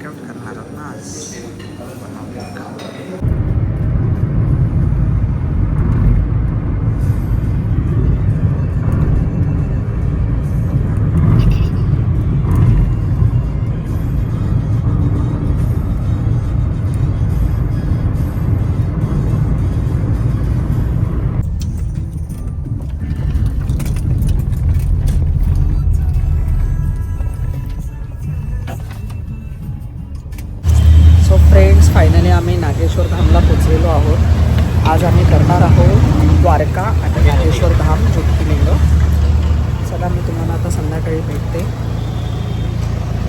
Workout करणार आहोत ना आज. फ्रेंड्स, फायनली आम्ही नागेश्वर धामला पोचलेलो आहोत. आज आम्ही करणार आहोत द्वारका आणि नागेश्वर धाम ज्योतिर्लिंग. चला मी तुम्हाला आता संध्याकाळी भेटते.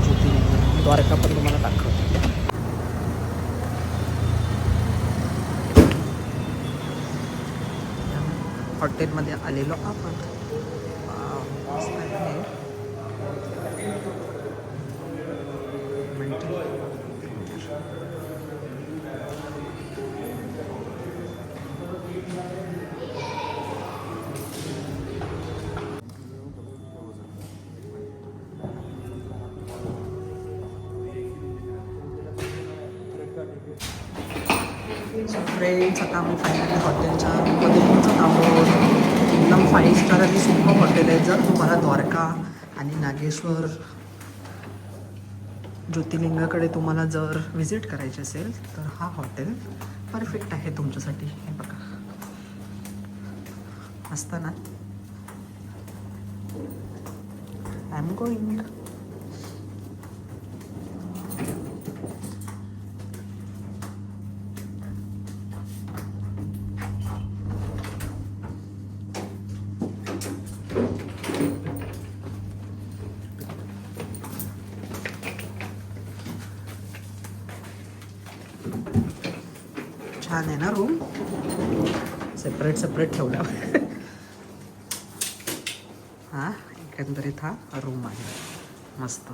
ज्योतिर्लिंग द्वारका पण तुम्हाला दाखवते. हॉटेलमध्ये आलेलो आपण. मस्त आहे. फ्रेंड्स, आता आम्ही फायनली हॉटेलच्या रूममध्ये पोहोचत आहोत. एकदम 5 स्टार आणि सुपर हॉटेल आहे. जर तुम्हाला द्वारका आणि नागेश्वर ज्योतिर्लिंगाकडे तुम्हाला जर व्हिजिट करायची असेल तर हा हॉटेल परफेक्ट आहे तुमच्यासाठी. हे बघा मस्त ना. I am going. छान आहे ना रूम. सेपरेट ठेवला. हा एकंदरीत हा रूम आहे मस्त.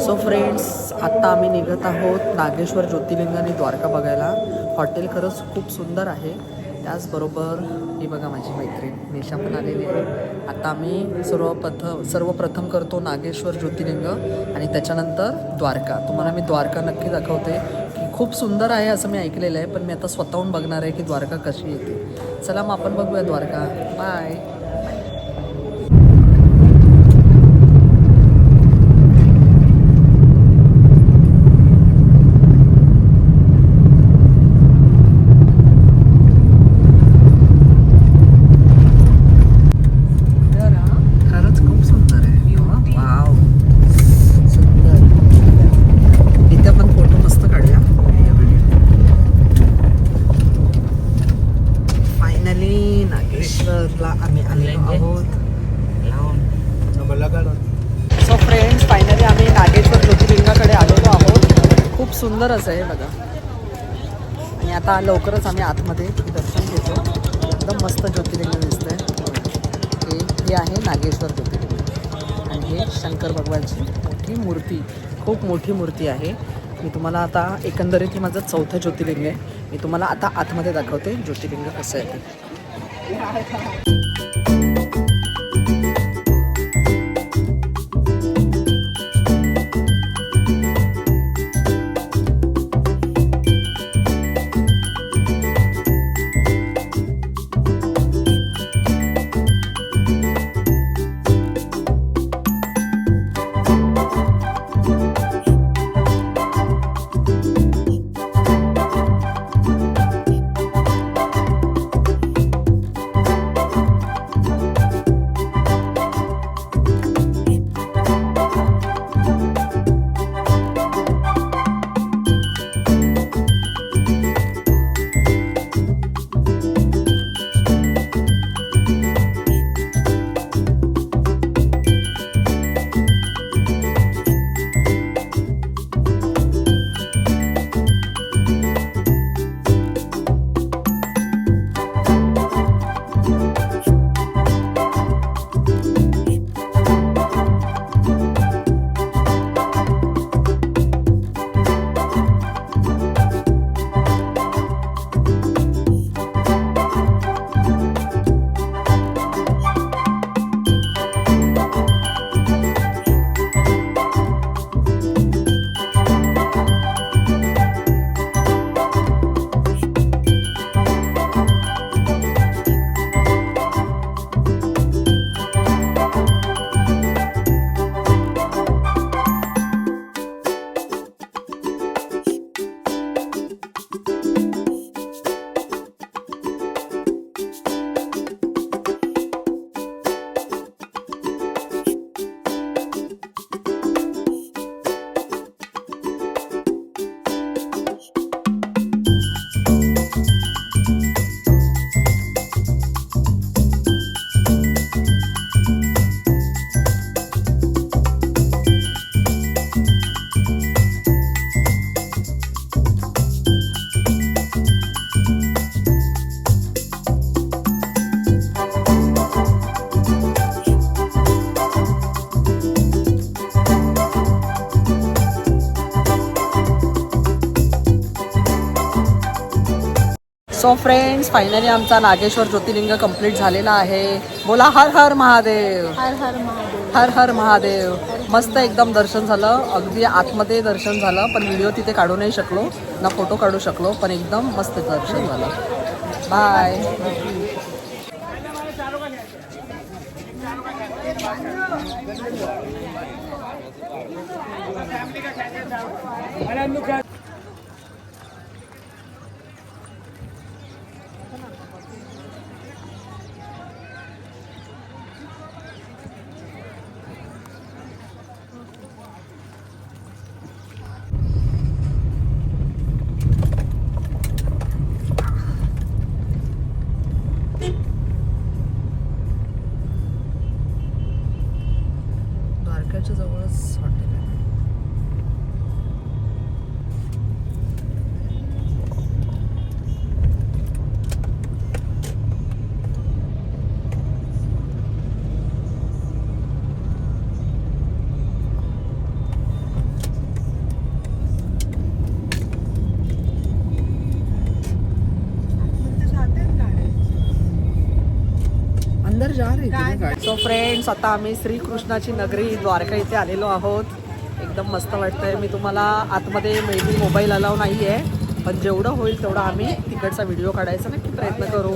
सो फ्रेंड्स, आत्ता आम्ही निघत आहोत नागेश्वर ज्योतिर्लिंग आणि द्वारका बघायला. हॉटेल खरंच खूप सुंदर आहे. त्याचबरोबर ही बघा माझी मैत्रीण निशा पण आलेली आहे. आता आम्ही सर्वप्रथम करतो नागेश्वर ज्योतिर्लिंग आणि त्याच्यानंतर द्वारका. तुम्हाला मी द्वारका नक्की दाखवते की खूप सुंदर आहे असं मी ऐकलेलं आहे. पण मी आता स्वतःहून बघणार आहे की द्वारका कशी येते. चला मग आपण बघूया द्वारका. बाय. आम्ही आलेलो आहोत. सो फ्रेंड्स, फायनली आम्ही नागेश्वर ज्योतिर्लिंगाकडे आलेलो आहोत. खूप सुंदर असं आहे बघा. आणि आता लवकरच आम्ही आतमध्ये दर्शन घेतो. एकदम मस्त ज्योतिर्लिंग दिसतंय. हे आहे नागेश्वर ज्योतिर्लिंग आणि हे शंकर भगवानची मोठी मूर्ती, खूप मोठी मूर्ती आहे. मी तुम्हाला आता एकंदरीत हे माझं 4थं ज्योतिर्लिंग आहे. मी तुम्हाला आता आतमध्ये दाखवते ज्योतिर्लिंग कसं आहे ते. सो फ्रेंड्स फायनली आमचा नागेश्वर ज्योतिर्लिंग कंप्लीट झालेला आहे. बोला हर हर महादेव. हर हर महादेव. हर हर महादेव. मस्त एकदम दर्शन झालं. अगदी आतमध्ये दर्शन झालं, पण व्हिडिओ तिथे काढू नाही शकलो ना, फोटो काढू शकलो, पण एकदम मस्त दर्शन झालं. बाय. द्वारकाच्या जवळच हॉटेल आहे. अंदर जा रे. सो फ्रेंड्स आता आम्ही श्रीकृष्णाची नगरी द्वारका इथे आलेलो आहोत. एकदम मस्त वाटतंय. मी तुम्हाला आतमध्ये मेबी मोबाईल अलाव नाही आहे, पण जेवढं होईल तेवढं आम्ही तिकडचा व्हिडिओ काढायचा नक्की प्रयत्न करू.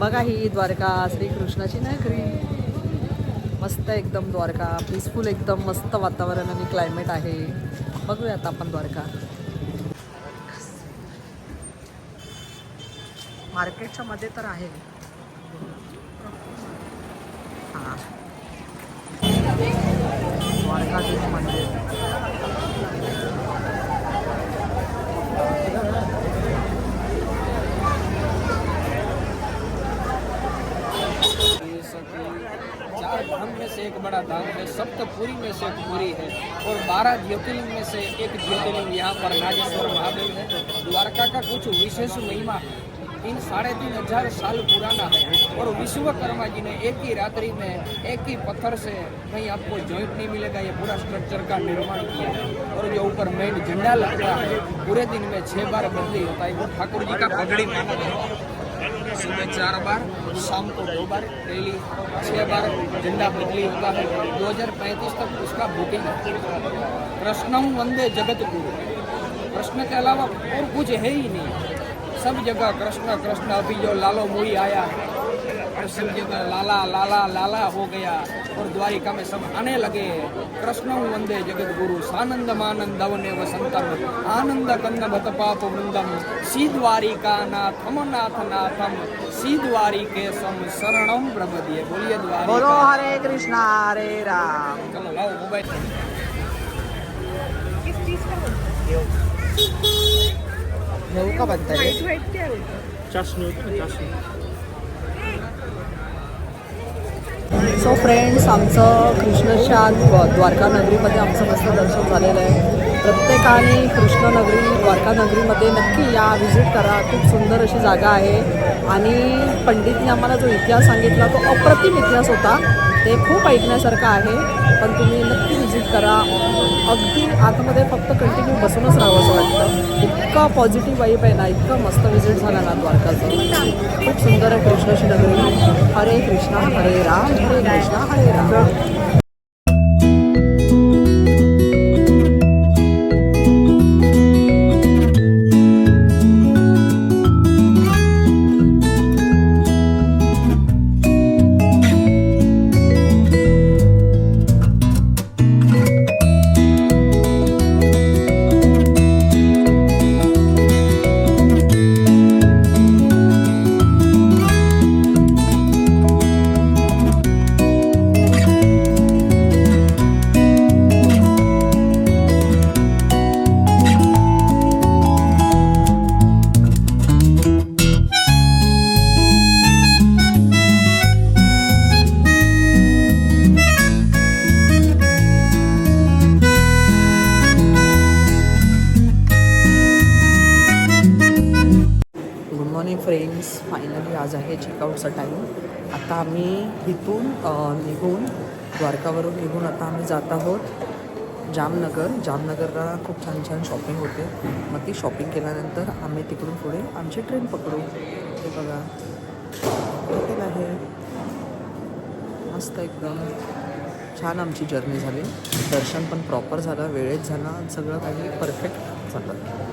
बघा ही द्वारका श्रीकृष्णाची नगरी. मस्त एकदम द्वारका, पीसफुल एकदम मस्त वातावरण आणि क्लायमेट आहे. बघूया आता आपण द्वारका. मार्केटच्या मध्ये तर आहे. हां, द्वारकाधीश मंदिर. चार धाम में से एक बड़ा धाम है, सप्तपुरी में से एक पुरी है और 12 ज्योतिर्लिंग में से एक ज्योतिर्लिंग यहाँ पर नागेश्वर महादेव है. द्वारका का कुछ विशेष महिमा इन 3,500 साल पुराना है और विश्वकर्मा जी ने एक ही रात्रि में एक ही पत्थर से, कहीं आपको जॉइंट नहीं मिलेगा, ये पूरा स्ट्रक्चर का निर्माण किया है. और जो ऊपर मेन झंडा लगता है पूरे दिन में 6 बार बदली होता है. वो ठाकुर जी का पगड़ी माना जाता है. सुबह 4 बार, शाम को 2 बार, डेली 6 बार झंडा बदली होता है. 2035 तक उसका बुकिंग है. कृष्णम वंदे जगत गुरु, कृष्ण के अलावा और कुछ है ही नहीं. सब जगह कृष्ण कृष्ण. अभी जो लालो मुई आया और सब जगह लाला लाला लाला हो गया और द्वारिका में सब आने लगे. कृष्ण वंदे जगत गुरु सानंद मानंद वने वसंतम आनंद कंद भत पाप वृंदम सी द्वारिका नाथम नाथ नाथम सी द्वारिके सम शरणम प्रपद्ये. बोलिए द्वारिका. बोलो हरे कृष्णा हरे राम. चलो लाओ मोबाइल. किस चीज का होता घेऊ का बनता है? व्हाइट क्या होता है? सो फ्रेंड्स आमचं कृष्णच्या द्वारका नगरीमध्ये आमचं मस्त दर्शन झालेलं आहे. प्रत्येकाने कृष्णनगरी द्वारका नगरीमध्ये नक्की या व्हिजिट करा. खूप सुंदर अशी जागा आहे आणि पंडितने आम्हाला जो इतिहास सांगितला तो अप्रतिम इतिहास होता. ते खूप ऐकण्यासारखं आहे, पण तुम्ही नक्की व्हिजिट करा. अगदी आतमध्ये फक्त कंटिन्यू बसूनच राहावं असं वाटतं. इतका पॉझिटिव्ह वाईब आहे ना, इतकं मस्त व्हिजिट झाला ना द्वारकाचं. खूप सुंदर आहे कृष्णाची नगरी. हरे कृष्णा हरे राम हरे कृष्णा हरे राम. फ्रेंड्स फायनली आज आहे चेकआउटचा टाईम. आता आम्ही इथून निघून द्वारकावरून निघून आता आम्ही जात आहोत जामनगरला खूप छान छान शॉपिंग होते. मग ती शॉपिंग केल्यानंतर आम्ही तिकडून पुढे आमची ट्रेन पकडू. हे बघा हॉटेल आहे मस्त एकदम छान आमची जर्नी झाली. दर्शन पण प्रॉपर झालं, वेळेत झालं, सगळं काही परफेक्ट झालं.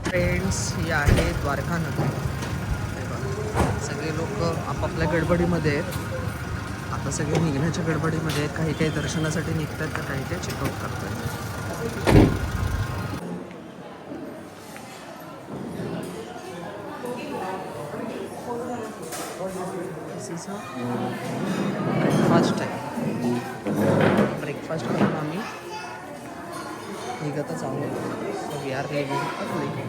फ्रेंड्स, ही आहे द्वारका नदी. हे बघा, सगळे लोक आपापल्या गडबडीमध्ये आहेत. आता सगळे निघण्याच्या गडबडीमध्ये आहेत. काही काही दर्शनासाठी निघतात तर काही काही चेकआउट करतात. ब्रेकफास्ट आहे. ब्रेकफास्ट करून आम्ही निघतच आहोत. We are leaving early.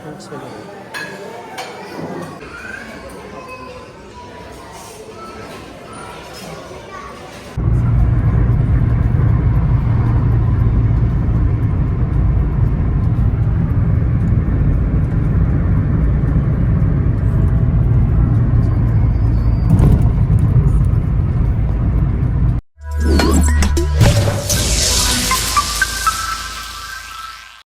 Fruits वगैरे